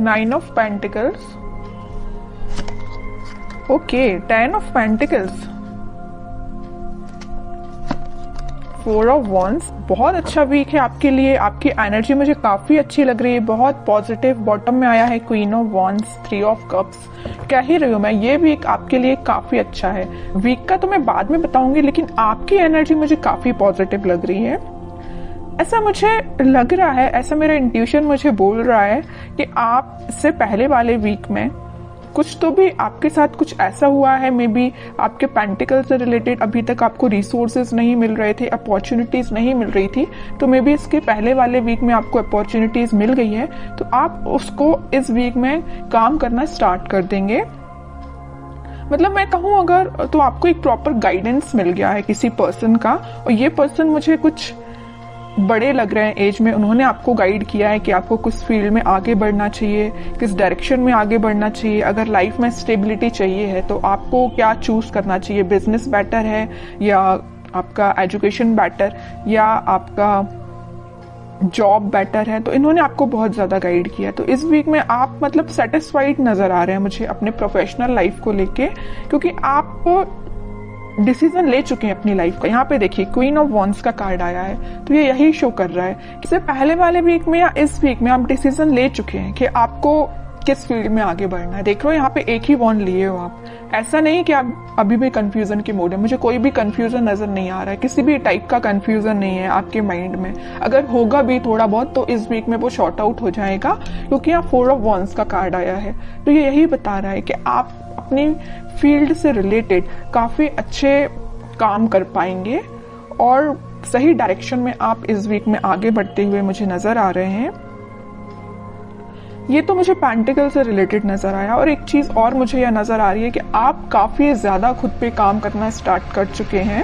9 of pentacles, okay 10 of pentacles, 4 of wands. बहुत अच्छा week है आपके लिए, आपकी एनर्जी मुझे काफी अच्छी लग रही है, बहुत पॉजिटिव। बॉटम में आया है queen of wands, 3 of cups. कह ही रही हूँ मैं, ये वीक आपके लिए काफी अच्छा है। वीक का तो मैं बाद में बताऊंगी, लेकिन आपकी एनर्जी मुझे काफी पॉजिटिव लग रही है। ऐसा मुझे लग रहा है, ऐसा मेरा इंट्यूशन मुझे बोल रहा है कि आप इससे पहले वाले वीक में कुछ तो भी आपके साथ कुछ ऐसा हुआ है, मे बी आपके पेंटिकल से रिलेटेड अभी तक आपको रिसोर्सेज नहीं मिल रहे थे, अपॉर्चुनिटीज नहीं मिल रही थी, तो मे बी इसके पहले वाले वीक में आपको अपॉर्चुनिटीज मिल गई है, तो आप उसको इस वीक में काम करना स्टार्ट कर देंगे। मतलब मैं कहूँ अगर, तो आपको एक प्रॉपर गाइडेंस मिल गया है किसी पर्सन का, और ये पर्सन मुझे कुछ बड़े लग रहे हैं एज में। उन्होंने आपको गाइड किया है कि आपको किस फील्ड में आगे बढ़ना चाहिए, किस डायरेक्शन में आगे बढ़ना चाहिए। अगर लाइफ में स्टेबिलिटी चाहिए है तो आपको क्या चूज करना चाहिए, बिजनेस बेटर है या आपका एजुकेशन बेटर या आपका जॉब बेटर है। तो इन्होंने आपको बहुत ज्यादा गाइड किया। तो इस वीक में आप मतलब सेटिस्फाइड नजर आ रहे हैं मुझे अपने प्रोफेशनल लाइफ को लेके, क्योंकि आप डिसीजन ले चुके हैं अपनी लाइफ का। यहाँ पे देखिए क्वीन ऑफ वॉन्ड्स का कार्ड आया है, तो ये यही शो कर रहा है। इससे पहले वाले वीक में या इस वीक में आप डिसीजन ले चुके हैं कि आपको किस फील्ड में आगे बढ़ना है। देख लो यहाँ पे एक ही वॉन्ड लिए हो आप। ऐसा नहीं कि आप अभी भी कंफ्यूजन की मोड है। मुझे कोई भी कंफ्यूजन नजर नहीं आ रहा है, किसी भी टाइप का कंफ्यूजन नहीं है आपके माइंड में। अगर होगा भी थोड़ा बहुत तो इस वीक में वो शॉर्ट आउट हो जाएगा, क्योंकि यहाँ 4 ऑफ वॉन्ड्स का कार्ड आया है। तो ये यही बता रहा है कि आप अपनी फील्ड से रिलेटेड काफी अच्छे काम कर पाएंगे और सही डायरेक्शन में आप इस वीक में आगे बढ़ते हुए मुझे नजर आ रहे हैं। ये तो मुझे पेंटिकल से रिलेटेड नजर आया। और एक चीज और मुझे यह नजर आ रही है कि आप काफी ज्यादा खुद पे काम करना स्टार्ट कर चुके हैं।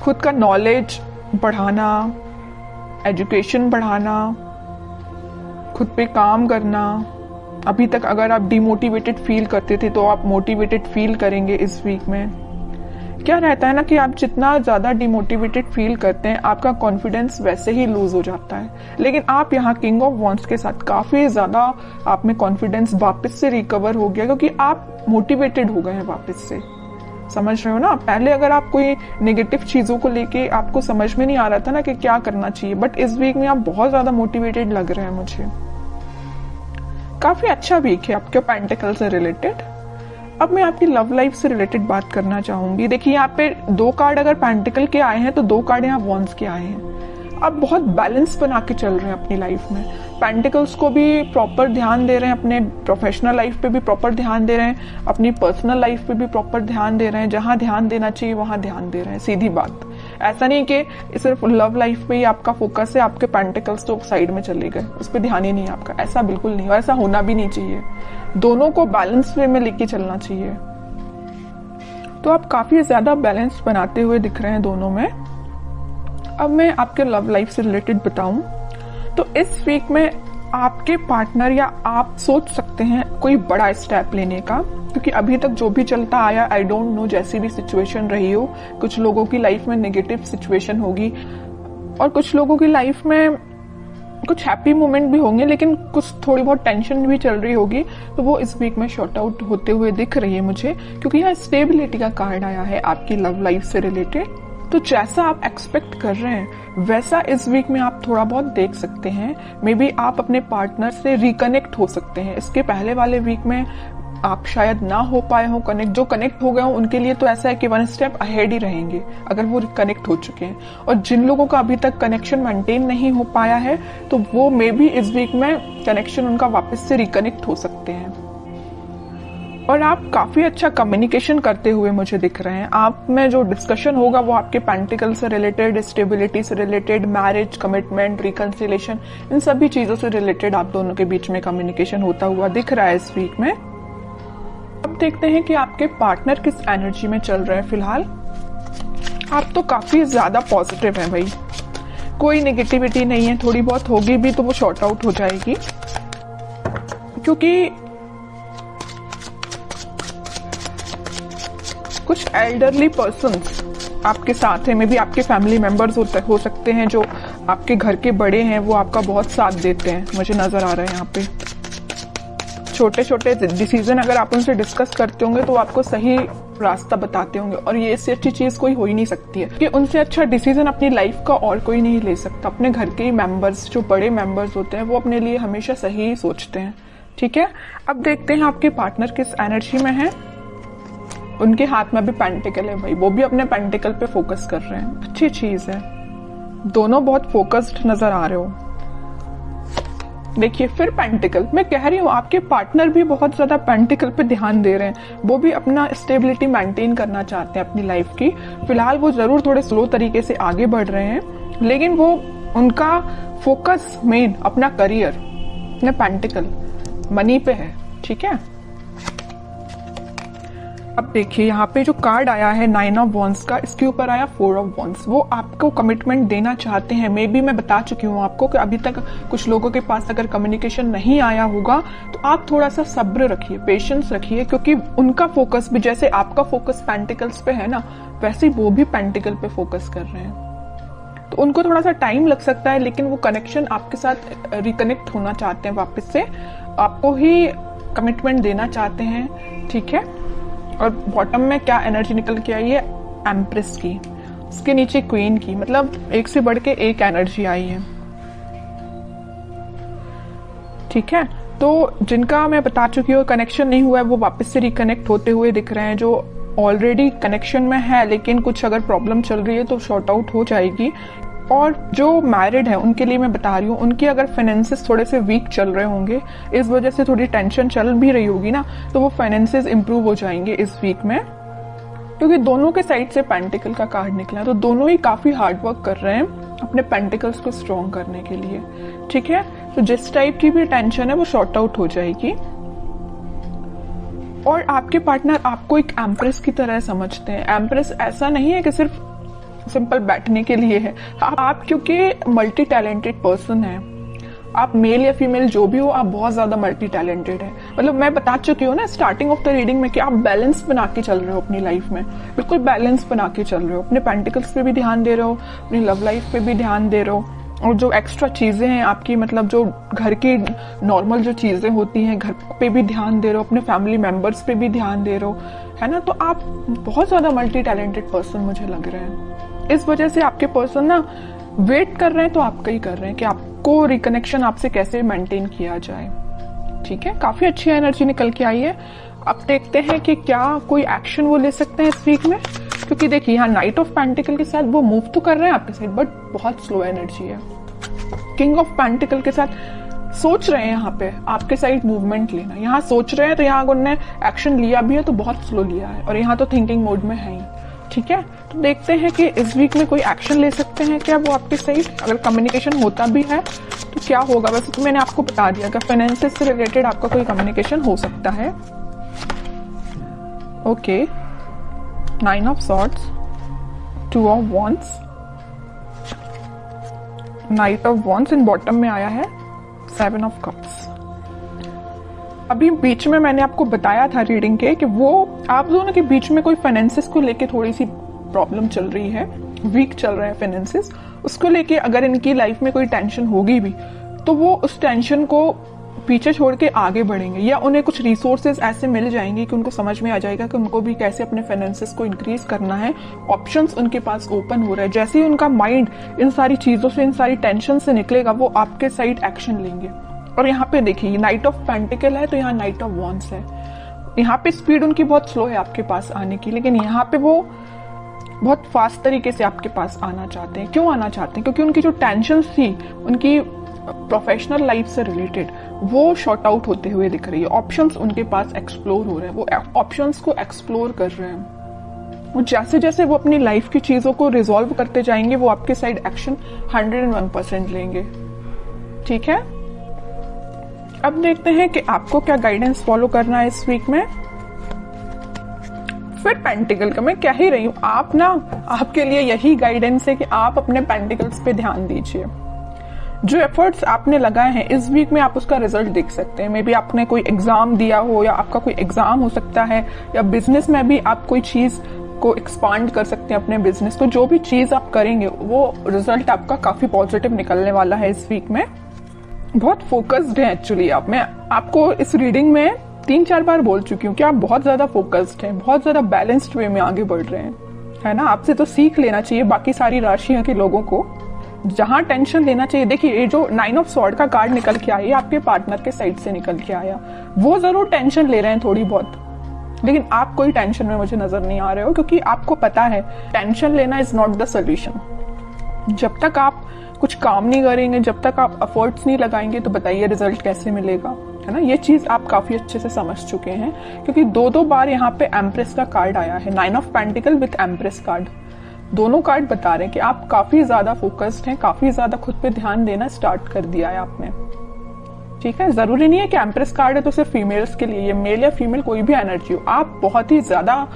खुद का नॉलेज बढ़ाना, एजुकेशन बढ़ाना, खुद पे काम करना। अभी तक अगर आप डिमोटिवेटेड फील करते थे तो आप मोटिवेटेड फील करेंगे इस वीक में। क्या रहता है ना कि आप जितना ज्यादा डिमोटिवेटेड फील करते हैं आपका कॉन्फिडेंस वैसे ही लूज हो जाता है। लेकिन आप यहाँ किंग ऑफ वॉन्ड्स के साथ काफी ज्यादा आप में कॉन्फिडेंस वापस से रिकवर हो गया, क्योंकि आप मोटिवेटेड हो गए हैं वापस से। समझ रहे हो ना? पहले अगर आप कोई नेगेटिव चीजों को लेके आपको समझ में नहीं आ रहा था ना कि क्या करना चाहिए, बट इस वीक में आप बहुत ज्यादा मोटिवेटेड लग रहे हैं मुझे। काफी अच्छा वीक है आपके पेंटिकल से रिलेटेड। अब मैं आपकी लव लाइफ से रिलेटेड बात करना चाहूंगी। देखिए यहाँ पे 2 कार्ड अगर पेंटिकल के आए हैं तो 2 कार्ड यहाँ वॉन्ड्स के आए हैं। आप बहुत बैलेंस बना के चल रहे हैं अपनी लाइफ में। पेंटिकल्स को भी प्रॉपर ध्यान दे रहे हैं, अपने प्रोफेशनल लाइफ पे भी प्रॉपर ध्यान दे रहे हैं, अपनी पर्सनल लाइफ पे भी प्रॉपर ध्यान दे रहे हैं। जहां ध्यान देना चाहिए वहां ध्यान दे रहे हैं। सीधी बात, ऐसा नहीं कि सिर्फ लव लाइफ पे ही आपका फोकस है, आपके पेंटिकल्स तो साइड में चले गए, उस पर ध्यान ही नहीं है आपका। ऐसा बिल्कुल नहीं, और ऐसा होना भी नहीं चाहिए। दोनों को बैलेंस वे में लेके चलना चाहिए। तो आप काफी ज्यादा बैलेंस बनाते हुए दिख रहे हैं दोनों में। अब मैं आपके लव लाइफ से रिलेटेड बताऊं तो इस वीक में आपके पार्टनर या आप सोच सकते हैं कोई बड़ा स्टेप लेने का, क्योंकि अभी तक जो भी चलता आया, आई डोंट नो, जैसी भी सिचुएशन रही हो, कुछ लोगों की लाइफ में नेगेटिव सिचुएशन होगी और कुछ लोगों की लाइफ में कुछ हैप्पी मोमेंट भी होंगे, लेकिन कुछ थोड़ी बहुत टेंशन भी चल रही होगी। तो वो इस वीक में शॉर्ट आउट होते हुए दिख रही है मुझे, क्योंकि यहाँ स्टेबिलिटी का कार्ड आया है आपकी लव लाइफ से रिलेटेड। तो जैसा आप एक्सपेक्ट कर रहे हैं वैसा इस वीक में आप थोड़ा बहुत देख सकते हैं। मे बी आप अपने पार्टनर से रिकनेक्ट हो सकते हैं। इसके पहले वाले वीक में आप शायद ना हो पाए हो कनेक्ट। जो कनेक्ट हो गए हो उनके लिए तो ऐसा है कि 1 स्टेप अहेड ही रहेंगे अगर वो कनेक्ट हो चुके हैं। और जिन लोगों का अभी तक कनेक्शन मेंटेन नहीं हो पाया है तो वो मे बी इस वीक में कनेक्शन उनका वापस से रिकनेक्ट हो सकते हैं। और आप काफी अच्छा कम्युनिकेशन करते हुए मुझे दिख रहे हैं। आप में जो डिस्कशन होगा वो आपके पेंटिकल से रिलेटेड, स्टेबिलिटी से रिलेटेड, मैरिज, कमिटमेंट, रिकंसिलेशन, इन सभी चीजों से रिलेटेड आप दोनों के बीच में कम्युनिकेशन होता हुआ दिख रहा है इस वीक में। अब देखते हैं कि आपके पार्टनर किस एनर्जी में चल रहे हैं फिलहाल। आप तो काफी ज्यादा पॉजिटिव हैं भाई, कोई नेगेटिविटी नहीं है। थोड़ी बहुत होगी भी तो वो शॉर्ट आउट हो जाएगी, क्योंकि कुछ एल्डरली पर्सन्स आपके साथ हैं। मे बी आपके फैमिली मेंबर्स हो सकते हैं जो आपके घर के बड़े हैं वो आपका बहुत साथ देते हैं, मुझे नजर आ रहा है यहाँ पे। छोटे छोटे डिसीजन अगर आप उनसे डिस्कस करते होंगे तो आपको सही रास्ता बताते होंगे, और ये इससे अच्छी चीज कोई हो ही नहीं सकती है कि उनसे अच्छा डिसीजन अपनी लाइफ का और कोई नहीं ले सकता। अपने घर के ही मेंबर्स, जो बड़े मेंबर्स होते हैं, वो अपने लिए हमेशा सही ही सोचते हैं। ठीक है, अब देखते हैं आपके पार्टनर किस एनर्जी में है। उनके हाथ में भी पेंटिकल है भाई, वो भी अपने पेंटिकल पे फोकस कर रहे हैं, अच्छी चीज है। दोनों बहुत फोकस्ड नजर आ रहे हो। देखिए फिर पेंटिकल, मैं कह रही हूँ आपके पार्टनर भी बहुत ज्यादा पेंटिकल पे ध्यान दे रहे हैं। वो भी अपना स्टेबिलिटी मेंटेन करना चाहते हैं अपनी लाइफ की। फिलहाल वो जरूर थोड़े स्लो तरीके से आगे बढ़ रहे हैं, लेकिन वो उनका फोकस मेन अपना करियर, अपने पेंटिकल मनी पे है। ठीक है, अब देखिए यहाँ पे जो कार्ड आया है 9 ऑफ वॉन्ड्स का, इसके ऊपर आया 4 ऑफ वॉन्ड्स। वो आपको कमिटमेंट देना चाहते हैं। मे बी मैं बता चुकी हूँ आपको कि अभी तक कुछ लोगों के पास अगर कम्युनिकेशन नहीं आया होगा तो आप थोड़ा सा सब्र रखिए, पेशेंस रखिए, क्योंकि उनका फोकस भी जैसे आपका फोकस पेंटिकल्स पे है ना, वैसे ही वो भी पेंटिकल पे फोकस कर रहे हैं। तो उनको थोड़ा सा टाइम लग सकता है, लेकिन वो कनेक्शन आपके साथ रिकनेक्ट होना चाहते हैं वापस से, आपको ही कमिटमेंट देना चाहते हैं। ठीक है, और बॉटम में क्या एनर्जी निकल के आई है, एम्प्रेस की, उसके नीचे क्वीन की, मतलब एक से बढ़ के एक एनर्जी आई है। ठीक है, तो जिनका मैं बता चुकी हूँ कनेक्शन नहीं हुआ है वो वापस से रिकनेक्ट होते हुए दिख रहे हैं। जो ऑलरेडी कनेक्शन में है लेकिन कुछ अगर प्रॉब्लम चल रही है तो शॉर्ट आउट हो जाएगी। और जो मैरिड है उनके लिए मैं बता रही हूँ, उनकी अगर फाइनेंसेस थोड़े से वीक चल रहे होंगे, इस वजह से थोड़ी टेंशन चल भी रही होगी ना, तो वो फाइनेंसेस इंप्रूव हो जाएंगे इस वीक में, क्योंकि दोनों के साइड से पेंटिकल का कार्ड निकला है। तो दोनों ही काफी हार्ड वर्क कर रहे हैं अपने पेंटिकल्स को स्ट्रॉन्ग करने के लिए। ठीक है, तो जिस टाइप की भी टेंशन है वो शॉर्ट आउट हो जाएगी। और आपके पार्टनर आपको एक एम्प्रेस की तरह समझते हैं। एम्प्रेस ऐसा नहीं है कि सिर्फ सिंपल बैठने के लिए है। आप क्योंकि मल्टी टैलेंटेड पर्सन है, आप मेल या फीमेल जो भी हो, आप बहुत ज्यादा मल्टी टैलेंटेड है। मतलब मैं बता चुकी हूँ ना स्टार्टिंग ऑफ द रीडिंग में कि आप बैलेंस बना के चल रहे हो अपनी लाइफ में, बिल्कुल बैलेंस बना के चल रहे हो। अपने पेंटिकल्स पे भी ध्यान दे रहे हो, अपनी लव लाइफ पे भी ध्यान दे रहे हो, और जो एक्स्ट्रा चीजें हैं आपकी, मतलब जो घर की नॉर्मल जो चीजें होती हैं, घर पे भी ध्यान दे रहे हो, अपने फैमिली मेंबर्स पे भी ध्यान दे रहे हो, है ना। तो आप बहुत ज्यादा मल्टी टैलेंटेड पर्सन मुझे लग रहे हैं। इस वजह से आपके पर्सन ना वेट कर रहे हैं, तो आपका ही कर रहे हैं कि आपको रिकनेक्शन आपसे कैसे मेंटेन किया जाए। ठीक है, काफी अच्छी एनर्जी निकल के आई है। अब देखते हैं कि क्या कोई एक्शन वो ले सकते हैं इस वीक में, क्योंकि देखिए यहाँ नाइट ऑफ पेंटिकल के साथ वो मूव तो कर रहे हैं आपके साइड, बट बहुत स्लो एनर्जी है। किंग ऑफ पेंटिकल के साथ सोच रहे हैं यहाँ पे आपके साइड मूवमेंट लेना, यहाँ सोच रहे हैं, तो यहाँ उन्होंने एक्शन लिया भी है तो बहुत स्लो लिया है, और यहाँ तो थिंकिंग मोड में है ही। ठीक है, तो देखते हैं कि इस वीक में कोई एक्शन ले सकते हैं क्या वो आपके साइड। अगर कम्युनिकेशन होता भी है तो क्या होगा। वैसे तो मैंने आपको बता दिया कि फाइनेंसेस से रिलेटेड आपका कोई कम्युनिकेशन हो सकता है। Okay, 9 of swords, 2 of wands, night of wands, in bottom में आया है 7 ऑफ कप्स। अभी बीच में मैंने आपको बताया था रीडिंग के कि वो आप दोनों के बीच में कोई फाइनेंसेस को लेके थोड़ी सी प्रॉब्लम चल रही है, वीक चल रहे हैं फाइनेंसेस। उसको लेके अगर इनकी लाइफ में कोई टेंशन होगी भी तो वो उस टेंशन को पीछे छोड़ के आगे बढ़ेंगे, या उन्हें कुछ रिसोर्सेज ऐसे मिल जाएंगे कि उनको समझ में आ जाएगा कि उनको भी कैसे अपने फाइनेंसेस को इंक्रीज करना है। ऑप्शंस उनके पास ओपन हो रहा है। जैसे ही उनका माइंड इन सारी चीजों से, इन सारी टेंशन से निकलेगा, वो आपके साइड एक्शन लेंगे। और यहाँ पे देखिए नाइट ऑफ पेंटिकल है तो यहाँ नाइट ऑफ वॉन्ड्स है। यहाँ पे स्पीड उनकी बहुत स्लो है आपके पास आने की, लेकिन यहाँ पे वो बहुत फास्ट तरीके से आपके पास आना चाहते हैं। क्यों आना चाहते हैं? क्योंकि उनकी जो टेंशन थी उनकी प्रोफेशनल लाइफ से रिलेटेड, वो शॉर्ट आउट होते हुए दिख रही है। ऑप्शंस उनके पास एक्सप्लोर हो रहे हैं, वो ऑप्शंस को एक्सप्लोर कर रहे हैं। वो जैसे जैसे वो अपनी लाइफ की चीजों को रिजॉल्व करते जाएंगे, वो आपके साइड एक्शन 101% लेंगे। ठीक है, अब देखते हैं कि आपको क्या गाइडेंस फॉलो करना है इस वीक में। फिर पेंटिकल का मैं कह ही रही हूं, आप ना, आपके लिए यही गाइडेंस है कि आप अपने पेंटिकल्स पे ध्यान दीजिए। जो एफर्ट्स आपने लगाए हैं इस वीक में आप उसका रिजल्ट देख सकते हैं। मे बी आपने कोई एग्जाम दिया हो, या आपका कोई एग्जाम हो सकता है, या बिजनेस में भी आप कोई चीज को एक्सपांड कर सकते हैं अपने बिजनेस को। जो भी चीज आप करेंगे वो रिजल्ट आपका काफी पॉजिटिव निकलने वाला है इस वीक में। बहुत फोकस्ड है एक्चुअली आप। मैं आपको इस रीडिंग में 3-4 बार बोल चुकी हूँ कि आप बहुत ज्यादा फोकस्ड हैं, बहुत ज्यादा बैलेंस्ड वे में आगे बढ़ रहे हैं, है ना। आपसे तो सीख लेना चाहिए बाकी सारी राशियों के लोगों को, जहां टेंशन लेना चाहिए। देखिए ये जो 9 ऑफ स्वॉर्ड का कार्ड निकल के आया, आपके पार्टनर के साइड से निकल के आया, वो जरूर टेंशन ले रहे हैं थोड़ी बहुत, लेकिन आप कोई टेंशन में मुझे नजर नहीं आ रहे हो, क्योंकि आपको पता है टेंशन लेना इज नॉट द सोल्यूशन। जब तक आप कुछ काम नहीं करेंगे, जब तक आप एफर्ट्स नहीं लगाएंगे, तो बताइए रिजल्ट कैसे मिलेगा, है ना। ये चीज आप काफी अच्छे से समझ चुके हैं, क्योंकि 2-2 बार यहाँ पे एम्प्रेस का कार्ड आया है, 9 of pentacle with empress card. दोनों कार्ड बता रहे हैं कि आप काफी ज्यादा फोकस्ड हैं, काफी ज्यादा खुद पे ध्यान देना स्टार्ट कर दिया है आपने, ठीक है। जरूरी नहीं है कि एम्प्रेस कार्ड है तो सिर्फ फीमेल्स के लिए, ये मेल या फीमेल कोई भी एनर्जी हो, आप बहुत ही ज्यादा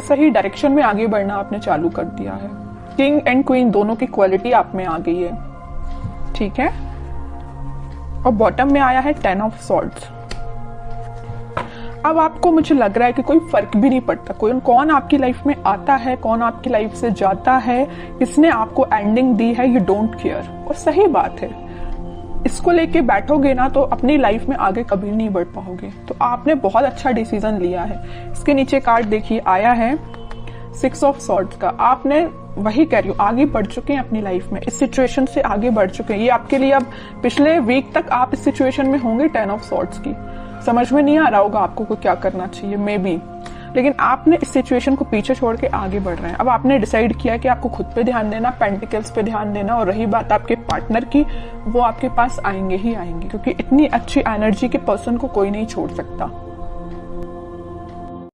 सही डायरेक्शन में आगे बढ़ना आपने चालू कर दिया है। किंग एंड क्वीन दोनों की क्वालिटी आप में आ गई है, ठीक है। और बॉटम में आया है 10 ऑफ सॉर्ड्स। अब आपको मुझे लग रहा है कि कोई फर्क भी नहीं पड़ता कौन आपकी लाइफ में आता है, कौन आपकी लाइफ से जाता है, किसने आपको एंडिंग दी है, यू डोंट केयर। और सही बात है, इसको लेके बैठोगे ना तो अपनी लाइफ में आगे कभी नहीं बढ़ पाओगे। तो आपने बहुत अच्छा डिसीजन लिया है। इसके नीचे कार्ड देखिए आया है 6 ऑफ सॉर्ड्स का। आपने वही कह रही हूँ, आगे बढ़ चुके हैं अपनी लाइफ में, इस सिचुएशन से आगे बढ़ चुके हैं। ये आपके लिए अब पिछले वीक तक आप इस सिचुएशन में होंगे 10 ऑफ सॉर्ड्स की, समझ में नहीं आ रहा होगा आपको क्या करना चाहिए मे बी, लेकिन आपने इस सिचुएशन को पीछे छोड़ के आगे बढ़ रहे हैं। अब आपने डिसाइड किया कि आपको खुद पे ध्यान देना, पेंटिकल्स पे ध्यान देना, और रही बात आपके पार्टनर की, वो आपके पास आएंगे ही आएंगे, क्योंकि इतनी अच्छी एनर्जी के पर्सन को कोई नहीं छोड़ सकता।